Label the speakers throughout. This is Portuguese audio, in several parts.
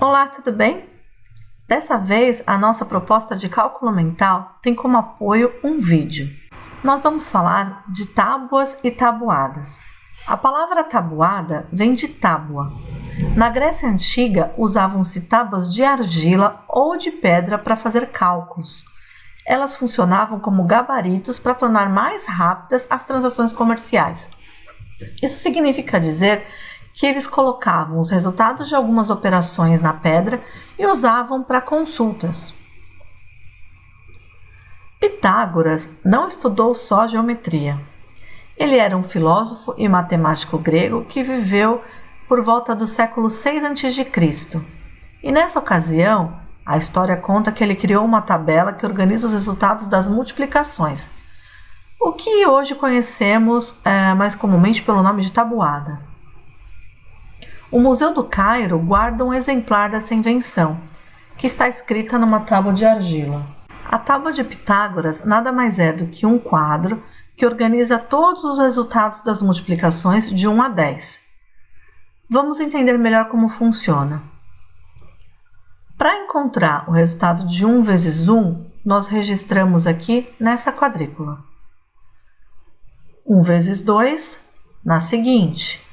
Speaker 1: Olá, tudo bem? Dessa vez, a nossa proposta de cálculo mental tem como apoio um vídeo. Nós vamos falar de tábuas e tabuadas. A palavra tabuada vem de tábua. Na Grécia Antiga, usavam-se tábuas de argila ou de pedra para fazer cálculos. Elas funcionavam como gabaritos para tornar mais rápidas as transações comerciais. Isso significa dizer que eles colocavam os resultados de algumas operações na pedra e usavam para consultas. Pitágoras não estudou só geometria. Ele era um filósofo e matemático grego que viveu por volta do século 6 a.C. E nessa ocasião, a história conta que ele criou uma tabela que organiza os resultados das multiplicações, o que hoje conhecemos mais comumente pelo nome de tabuada. O Museu do Cairo guarda um exemplar dessa invenção, que está escrita numa tábua de argila. A tábua de Pitágoras nada mais é do que um quadro que organiza todos os resultados das multiplicações de 1 a 10. Vamos entender melhor como funciona. Para encontrar o resultado de 1 vezes 1, nós registramos aqui nessa quadrícula. 1 vezes 2, na seguinte.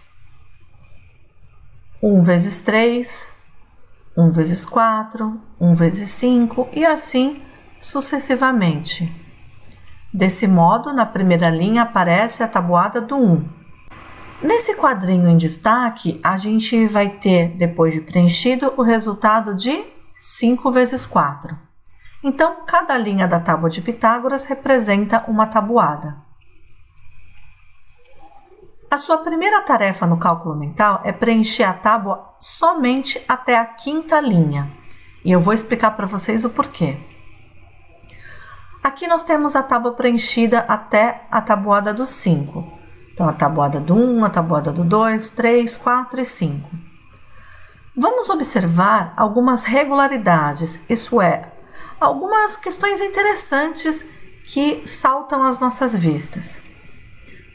Speaker 1: 1 vezes 3, 1 vezes 4, 1 vezes 5 e assim sucessivamente. Desse modo, na primeira linha aparece a tabuada do 1. Nesse quadrinho em destaque, a gente vai ter, depois de preenchido, o resultado de 5 vezes 4. Então, cada linha da tábua de Pitágoras representa uma tabuada. A sua primeira tarefa no cálculo mental é preencher a tábua somente até a quinta linha. E eu vou explicar para vocês o porquê. Aqui nós temos a tábua preenchida até a tabuada do 5. Então, a tabuada do 1, a tabuada do 2, 3, 4 e 5. Vamos observar algumas regularidades, isso é, algumas questões interessantes que saltam às nossas vistas.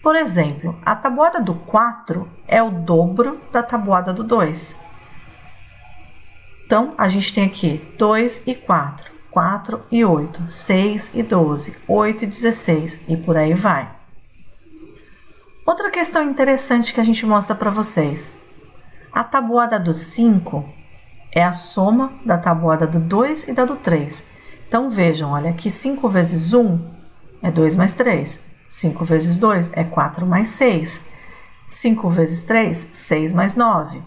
Speaker 1: Por exemplo, a tabuada do 4 é o dobro da tabuada do 2. Então, a gente tem aqui 2 e 4, 4 e 8, 6 e 12, 8 e 16 e por aí vai. Outra questão interessante que a gente mostra para vocês. A tabuada do 5 é a soma da tabuada do 2 e da do 3. Então, vejam, olha, aqui 5 vezes 1 é 2 mais 3. 5 vezes 2 é 4 mais 6. 5 vezes 3, 6 mais 9.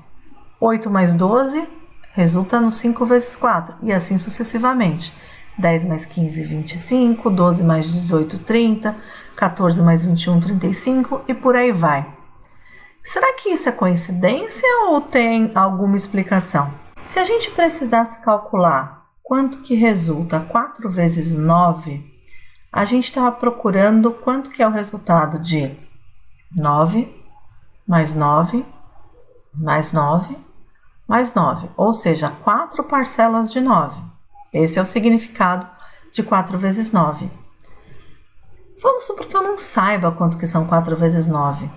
Speaker 1: 8 mais 12 resulta no 5 vezes 4 e assim sucessivamente. 10 mais 15, 25. 12 mais 18, 30. 14 mais 21, 35 e por aí vai. Será que isso é coincidência ou tem alguma explicação? Se a gente precisasse calcular quanto que resulta 4 vezes 9, a gente estava procurando quanto que é o resultado de 9 mais 9 mais 9 mais 9, ou seja, 4 parcelas de 9. Esse é o significado de 4 vezes 9. Vamos supor que eu não saiba quanto que são 4 vezes 9,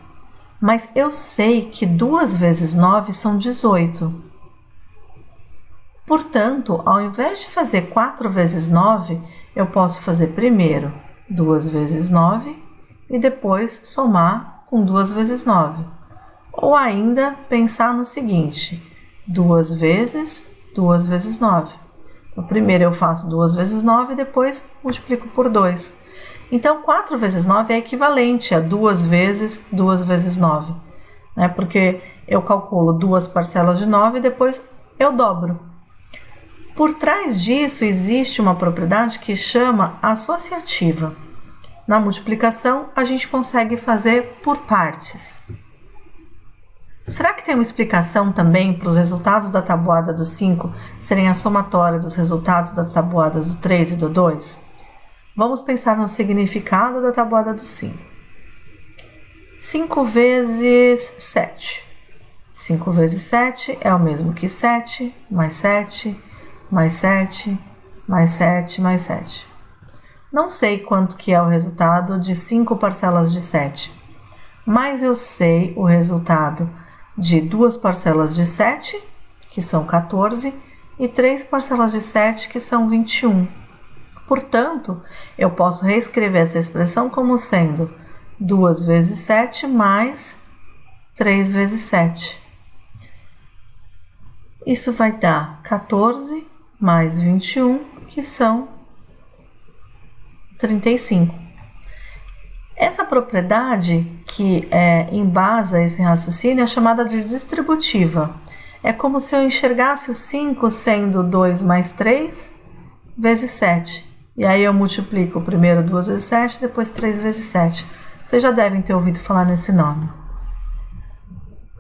Speaker 1: mas eu sei que 2 vezes 9 são 18. Portanto, ao invés de fazer 4 vezes 9, eu posso fazer primeiro 2 vezes 9 e depois somar com 2 vezes 9. Ou ainda pensar no seguinte, 2 vezes 9. Então, primeiro eu faço 2 vezes 9 e depois multiplico por 2. Então, 4 vezes 9 é equivalente a 2 vezes 9, né? Porque eu calculo 2 parcelas de 9 e depois eu dobro. Por trás disso existe uma propriedade que chama associativa. Na multiplicação, a gente consegue fazer por partes. Será que tem uma explicação também para os resultados da tabuada do 5 serem a somatória dos resultados das tabuadas do 3 e do 2? Vamos pensar no significado da tabuada do 5. 5 vezes 7. 5 vezes 7 é o mesmo que 7, mais 7, mais 7, mais 7, mais 7. Não sei quanto que é o resultado de 5 parcelas de 7, mas eu sei o resultado de 2 parcelas de 7, que são 14, e 3 parcelas de 7, que são 21. Portanto, eu posso reescrever essa expressão como sendo 2 vezes 7 mais 3 vezes 7. Isso vai dar 14 mais 21, que são 35. Essa propriedade que embasa esse raciocínio é chamada de distributiva. É como se eu enxergasse o 5 sendo 2 mais 3 vezes 7. E aí eu multiplico primeiro 2 vezes 7, depois 3 vezes 7. Vocês já devem ter ouvido falar nesse nome.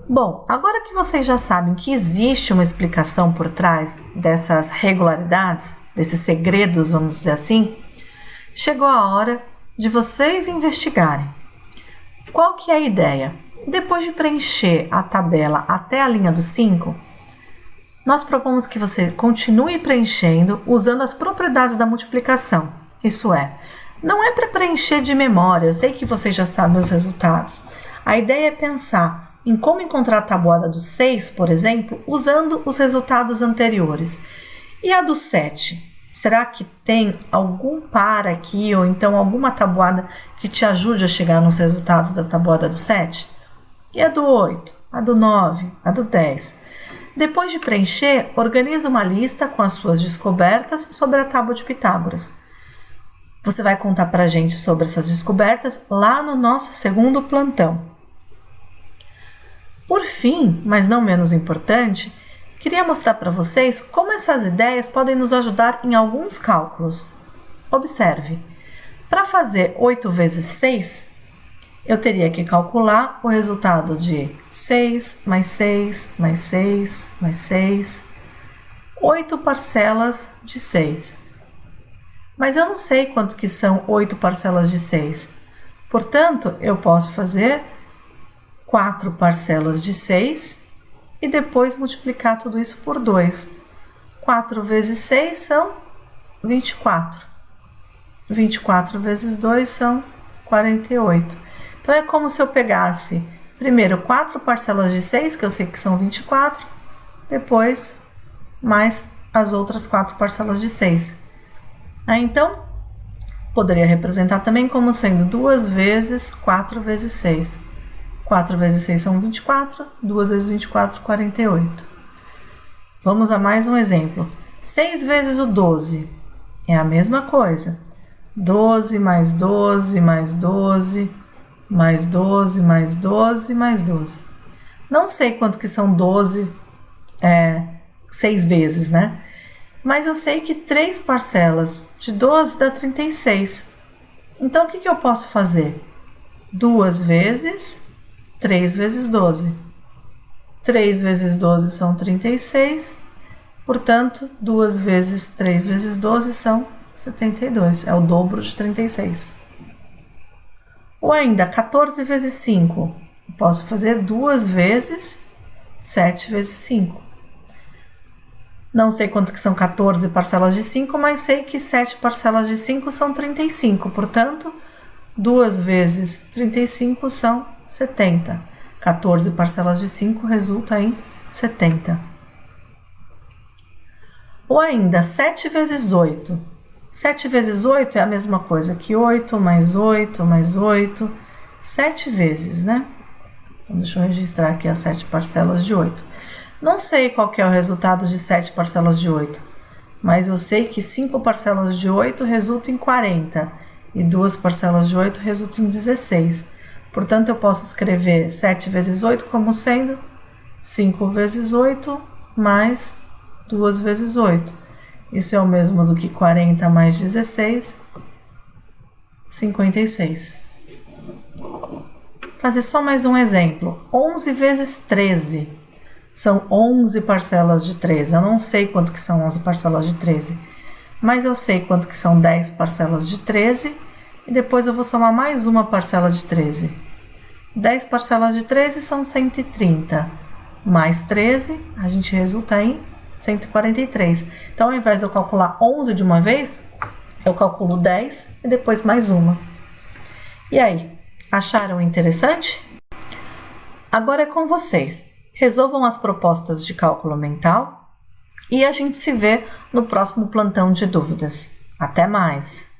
Speaker 1: Bom, agora que vocês já sabem que existe uma explicação por trás dessas regularidades, desses segredos, vamos dizer assim, chegou a hora de vocês investigarem. Qual que é a ideia? Depois de preencher a tabela até a linha do 5, nós propomos que você continue preenchendo usando as propriedades da multiplicação. Isso é, não é para preencher de memória, eu sei que vocês já sabem os resultados. A ideia é pensar em como encontrar a tabuada do 6, por exemplo, usando os resultados anteriores. E a do 7? Será que tem algum par aqui ou então alguma tabuada que te ajude a chegar nos resultados da tabuada do 7? E a do 8, a do 9, a do 10? Depois de preencher, organize uma lista com as suas descobertas sobre a tábua de Pitágoras. Você vai contar para a gente sobre essas descobertas lá no nosso segundo plantão. Por fim, mas não menos importante, queria mostrar para vocês como essas ideias podem nos ajudar em alguns cálculos. Observe, para fazer 8 vezes 6, eu teria que calcular o resultado de 6 mais 6 mais 6 mais 6, 8 parcelas de 6. Mas eu não sei quanto que são 8 parcelas de 6. Portanto, eu posso fazer 4 parcelas de 6 e depois multiplicar tudo isso por 2. 4 vezes 6 são 24. 24 vezes 2 são 48. Então, é como se eu pegasse primeiro 4 parcelas de 6, que eu sei que são 24, depois mais as outras 4 parcelas de 6. Aí, então, poderia representar também como sendo 2 vezes 4 vezes 6. 4 vezes 6 são 24, 2 vezes 24, 48. Vamos a mais um exemplo. 6 vezes o 12 é a mesma coisa. 12 mais 12 mais 12 mais 12 mais 12 mais 12. Não sei quanto que são 12 6 vezes, né? Mas eu sei que 3 parcelas de 12 dá 36. Então, o que eu posso fazer? 2 vezes 3 vezes 12. 3 vezes 12 são 36, portanto, 2 vezes 3 vezes 12 são 72, é o dobro de 36. Ou ainda, 14 vezes 5, eu posso fazer 2 vezes 7 vezes 5. Não sei quanto que são 14 parcelas de 5, mas sei que 7 parcelas de 5 são 35, portanto, 2 vezes 35 são 70. 14 parcelas de 5 resulta em 70. Ou ainda, 7 vezes 8. 7 vezes 8 é a mesma coisa que 8 mais 8 mais 8. 7 vezes, né? Então, deixa eu registrar aqui as 7 parcelas de 8. Não sei qual que é o resultado de 7 parcelas de 8, mas eu sei que 5 parcelas de 8 resultam em 40 e 2 parcelas de 8 resultam em 16. Portanto, eu posso escrever 7 vezes 8 como sendo 5 vezes 8 mais 2 vezes 8. Isso é o mesmo do que 40 mais 16, 56. Fazer só mais um exemplo. 11 vezes 13. São 11 parcelas de 13. Eu não sei quanto que são 11 parcelas de 13, mas eu sei quanto que são 10 parcelas de 13 e depois eu vou somar mais uma parcela de 13. 10 parcelas de 13 são 130, mais 13, a gente resulta em 143. Então, ao invés de eu calcular 11 de uma vez, eu calculo 10 e depois mais uma. E aí, acharam interessante? Agora é com vocês. resolvam as propostas de cálculo mental e a gente se vê no próximo plantão de dúvidas. Até mais!